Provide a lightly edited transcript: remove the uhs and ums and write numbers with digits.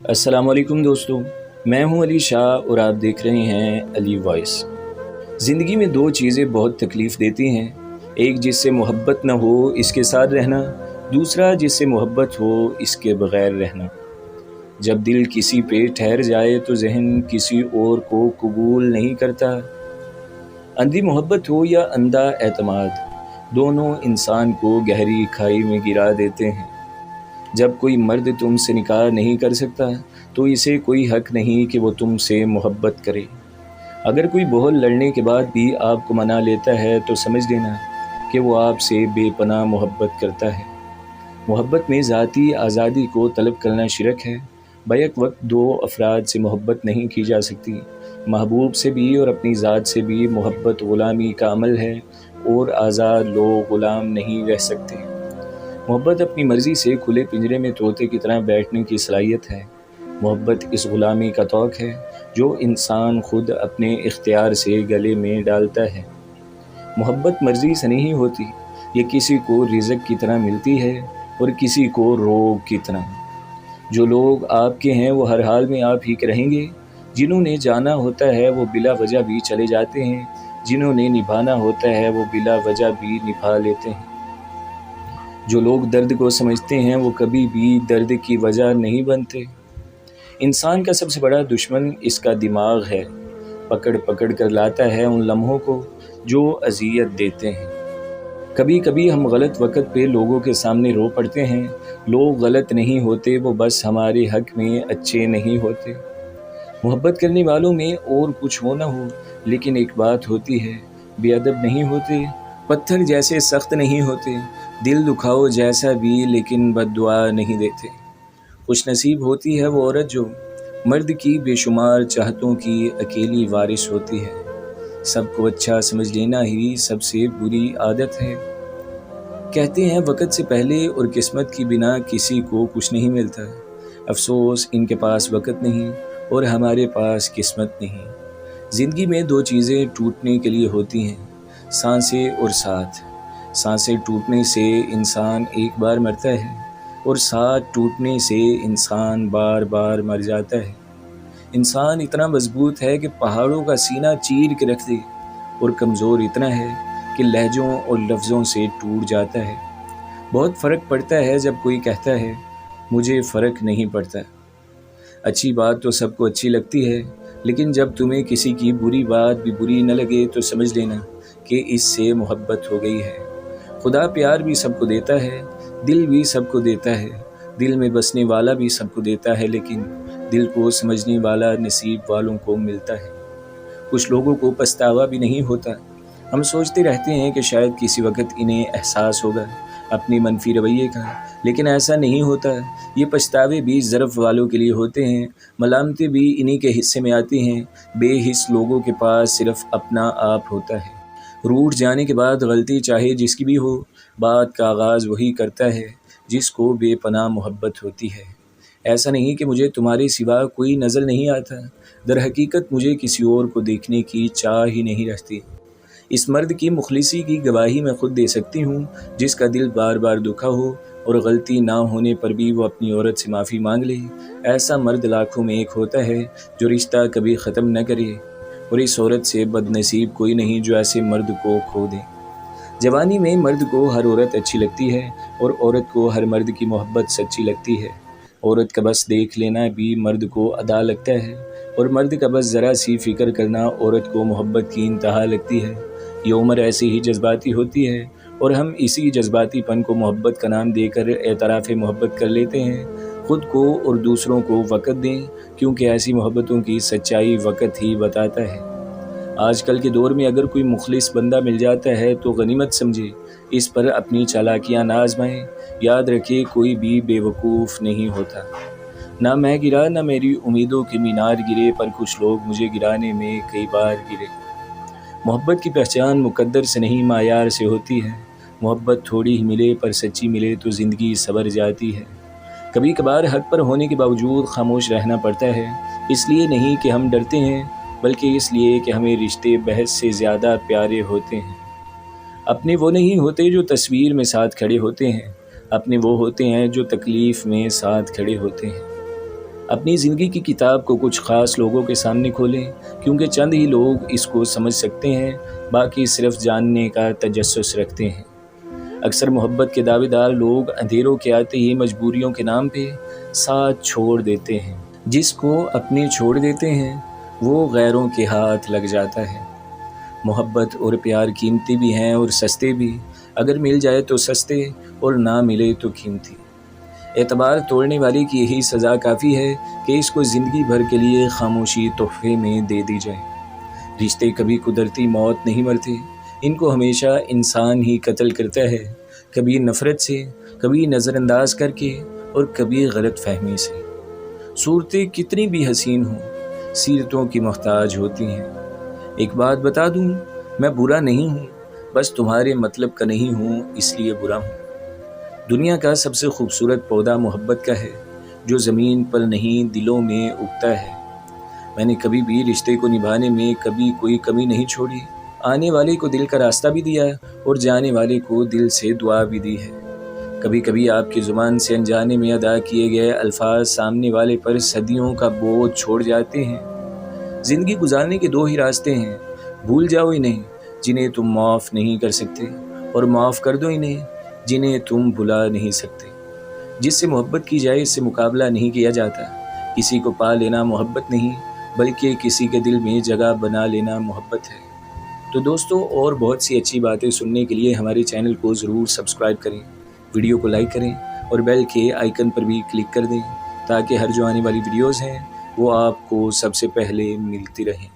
السلام علیکم دوستو، میں ہوں علی شاہ اور آپ دیکھ رہے ہیں علی وائس۔ زندگی میں دو چیزیں بہت تکلیف دیتی ہیں، ایک جس سے محبت نہ ہو اس کے ساتھ رہنا، دوسرا جس سے محبت ہو اس کے بغیر رہنا۔ جب دل کسی پہ ٹھہر جائے تو ذہن کسی اور کو قبول نہیں کرتا۔ اندھی محبت ہو یا اندھا اعتماد، دونوں انسان کو گہری کھائی میں گرا دیتے ہیں۔ جب کوئی مرد تم سے نکاح نہیں کر سکتا تو اسے کوئی حق نہیں کہ وہ تم سے محبت کرے۔ اگر کوئی بہت لڑنے کے بعد بھی آپ کو منا لیتا ہے تو سمجھ لینا کہ وہ آپ سے بے پناہ محبت کرتا ہے۔ محبت میں ذاتی آزادی کو طلب کرنا شرک ہے۔ بیک وقت دو افراد سے محبت نہیں کی جا سکتی۔ محبوب سے بھی اور اپنی ذات سے بھی محبت غلامی کا عمل ہے، اور آزاد لوگ غلام نہیں رہ سکتے۔ محبت اپنی مرضی سے کھلے پنجرے میں طوطے کی طرح بیٹھنے کی صلاحیت ہے۔ محبت اس غلامی کا توق ہے جو انسان خود اپنے اختیار سے گلے میں ڈالتا ہے۔ محبت مرضی سے نہیں ہوتی، یہ کسی کو رزق کی طرح ملتی ہے اور کسی کو روگ کی طرح۔ جو لوگ آپ کے ہیں وہ ہر حال میں آپ ہی کے رہیں گے۔ جنہوں نے جانا ہوتا ہے وہ بلا وجہ بھی چلے جاتے ہیں، جنہوں نے نبھانا ہوتا ہے وہ بلا وجہ بھی نبھا لیتے ہیں۔ جو لوگ درد کو سمجھتے ہیں وہ کبھی بھی درد کی وجہ نہیں بنتے۔ انسان کا سب سے بڑا دشمن اس کا دماغ ہے، پکڑ پکڑ کر لاتا ہے ان لمحوں کو جو اذیت دیتے ہیں۔ کبھی کبھی ہم غلط وقت پہ لوگوں کے سامنے رو پڑتے ہیں۔ لوگ غلط نہیں ہوتے، وہ بس ہمارے حق میں اچھے نہیں ہوتے۔ محبت کرنے والوں میں اور کچھ ہو نہ ہو، لیکن ایک بات ہوتی ہے، بے ادب نہیں ہوتے، پتھر جیسے سخت نہیں ہوتے، دل دکھاؤ جیسا بھی لیکن بد دعا نہیں دیتے۔ خوش نصیب ہوتی ہے وہ عورت جو مرد کی بے شمار چاہتوں کی اکیلی وارث ہوتی ہے۔ سب کو اچھا سمجھ لینا ہی سب سے بری عادت ہے۔ کہتے ہیں وقت سے پہلے اور قسمت کی بنا کسی کو کچھ نہیں ملتا۔ افسوس ان کے پاس وقت نہیں اور ہمارے پاس قسمت نہیں۔ زندگی میں دو چیزیں ٹوٹنے کے لیے ہوتی ہیں، سانسیں اور ساتھ۔ سانسیں ٹوٹنے سے انسان ایک بار مرتا ہے اور ساتھ ٹوٹنے سے انسان بار بار مر جاتا ہے۔ انسان اتنا مضبوط ہے کہ پہاڑوں کا سینہ چیر کے رکھ دے، اور کمزور اتنا ہے کہ لہجوں اور لفظوں سے ٹوٹ جاتا ہے۔ بہت فرق پڑتا ہے جب کوئی کہتا ہے مجھے فرق نہیں پڑتا۔ اچھی بات تو سب کو اچھی لگتی ہے، لیکن جب تمہیں کسی کی بری بات بھی بری نہ لگے تو سمجھ لینا کہ اس سے محبت ہو گئی ہے۔ خدا پیار بھی سب کو دیتا ہے، دل بھی سب کو دیتا ہے، دل میں بسنے والا بھی سب کو دیتا ہے، لیکن دل کو سمجھنے والا نصیب والوں کو ملتا ہے۔ کچھ لوگوں کو پچھتاوا بھی نہیں ہوتا۔ ہم سوچتے رہتے ہیں کہ شاید کسی وقت انہیں احساس ہوگا اپنی منفی رویے کا، لیکن ایسا نہیں ہوتا۔ یہ پچھتاوے بھی ضرف والوں کے لیے ہوتے ہیں، ملامتیں بھی انہی کے حصے میں آتی ہیں۔ بے حس لوگوں کے پاس صرف اپنا آپ ہوتا ہے۔ روٹھ جانے کے بعد غلطی چاہے جس کی بھی ہو، بات کا آغاز وہی کرتا ہے جس کو بے پناہ محبت ہوتی ہے۔ ایسا نہیں کہ مجھے تمہارے سوا کوئی نظر نہیں آتا، در حقیقت مجھے کسی اور کو دیکھنے کی چاہ ہی نہیں رہتی۔ اس مرد کی مخلصی کی گواہی میں خود دے سکتی ہوں جس کا دل بار بار دکھا ہو اور غلطی نہ ہونے پر بھی وہ اپنی عورت سے معافی مانگ لے۔ ایسا مرد لاکھوں میں ایک ہوتا ہے جو رشتہ کبھی ختم نہ کرے، اور اس عورت سے بد نصیب کوئی نہیں جو ایسے مرد کو کھو دے۔ جوانی میں مرد کو ہر عورت اچھی لگتی ہے اور عورت کو ہر مرد کی محبت سچی لگتی ہے۔ عورت کا بس دیکھ لینا بھی مرد کو ادا لگتا ہے، اور مرد کا بس ذرا سی فکر کرنا عورت کو محبت کی انتہا لگتی ہے۔ یہ عمر ایسی ہی جذباتی ہوتی ہے، اور ہم اسی جذباتی پن کو محبت کا نام دے کر اعتراف محبت کر لیتے ہیں۔ خود کو اور دوسروں کو وقت دیں، کیونکہ ایسی محبتوں کی سچائی وقت ہی بتاتا ہے۔ آج کل کے دور میں اگر کوئی مخلص بندہ مل جاتا ہے تو غنیمت سمجھے، اس پر اپنی چالاکیاں نہ آزمائیں۔ یاد رکھے کوئی بھی بے وقوف نہیں ہوتا۔ نہ میں گرا نہ میری امیدوں کے مینار گرے، پر کچھ لوگ مجھے گرانے میں کئی بار گرے۔ محبت کی پہچان مقدر سے نہیں معیار سے ہوتی ہے۔ محبت تھوڑی ہی ملے پر سچی ملے تو زندگی سنور جاتی ہے۔ کبھی کبھار حق پر ہونے کے باوجود خاموش رہنا پڑتا ہے، اس لیے نہیں کہ ہم ڈرتے ہیں، بلکہ اس لیے کہ ہمیں رشتے بحث سے زیادہ پیارے ہوتے ہیں۔ اپنے وہ نہیں ہوتے جو تصویر میں ساتھ کھڑے ہوتے ہیں، اپنے وہ ہوتے ہیں جو تکلیف میں ساتھ کھڑے ہوتے ہیں۔ اپنی زندگی کی کتاب کو کچھ خاص لوگوں کے سامنے کھولیں، کیونکہ چند ہی لوگ اس کو سمجھ سکتے ہیں، باقی صرف جاننے کا تجسس رکھتے ہیں۔ اکثر محبت کے دعوے دار لوگ اندھیروں کے آتے ہی مجبوریوں کے نام پہ ساتھ چھوڑ دیتے ہیں۔ جس کو اپنے چھوڑ دیتے ہیں وہ غیروں کے ہاتھ لگ جاتا ہے۔ محبت اور پیار قیمتی بھی ہیں اور سستے بھی، اگر مل جائے تو سستے اور نہ ملے تو قیمتی۔ اعتبار توڑنے والے کی یہی سزا کافی ہے کہ اس کو زندگی بھر کے لیے خاموشی تحفے میں دے دی جائے۔ رشتے کبھی قدرتی موت نہیں مرتے، ان کو ہمیشہ انسان ہی قتل کرتا ہے، کبھی نفرت سے، کبھی نظر انداز کر کے اور کبھی غلط فہمی سے۔ صورتیں کتنی بھی حسین ہوں، سیرتوں کی محتاج ہوتی ہیں۔ ایک بات بتا دوں، میں برا نہیں ہوں، بس تمہارے مطلب کا نہیں ہوں، اس لیے برا ہوں۔ دنیا کا سب سے خوبصورت پودا محبت کا ہے، جو زمین پر نہیں دلوں میں اگتا ہے۔ میں نے کبھی بھی رشتے کو نبھانے میں کبھی کوئی کمی نہیں چھوڑی، آنے والے کو دل کا راستہ بھی دیا اور جانے والے کو دل سے دعا بھی دی ہے۔ کبھی کبھی آپ کی زبان سے انجانے میں ادا کیے گئے الفاظ سامنے والے پر صدیوں کا بوجھ چھوڑ جاتے ہیں۔ زندگی گزارنے کے دو ہی راستے ہیں، بھول جاؤ انہیں جنہیں تم معاف نہیں کر سکتے، اور معاف کر دو انہیں جنہیں تم بھلا نہیں سکتے۔ جس سے محبت کی جائے اس سے مقابلہ نہیں کیا جاتا۔ کسی کو پا لینا محبت نہیں، بلکہ کسی کے دل میں جگہ بنا لینا محبت ہے۔ تو دوستو، اور بہت سی اچھی باتیں سننے کے لیے ہمارے چینل کو ضرور سبسکرائب کریں، ویڈیو کو لائک کریں اور بیل کے آئیکن پر بھی کلک کر دیں، تاکہ ہر جو آنے والی ویڈیوز ہیں وہ آپ کو سب سے پہلے ملتی رہیں۔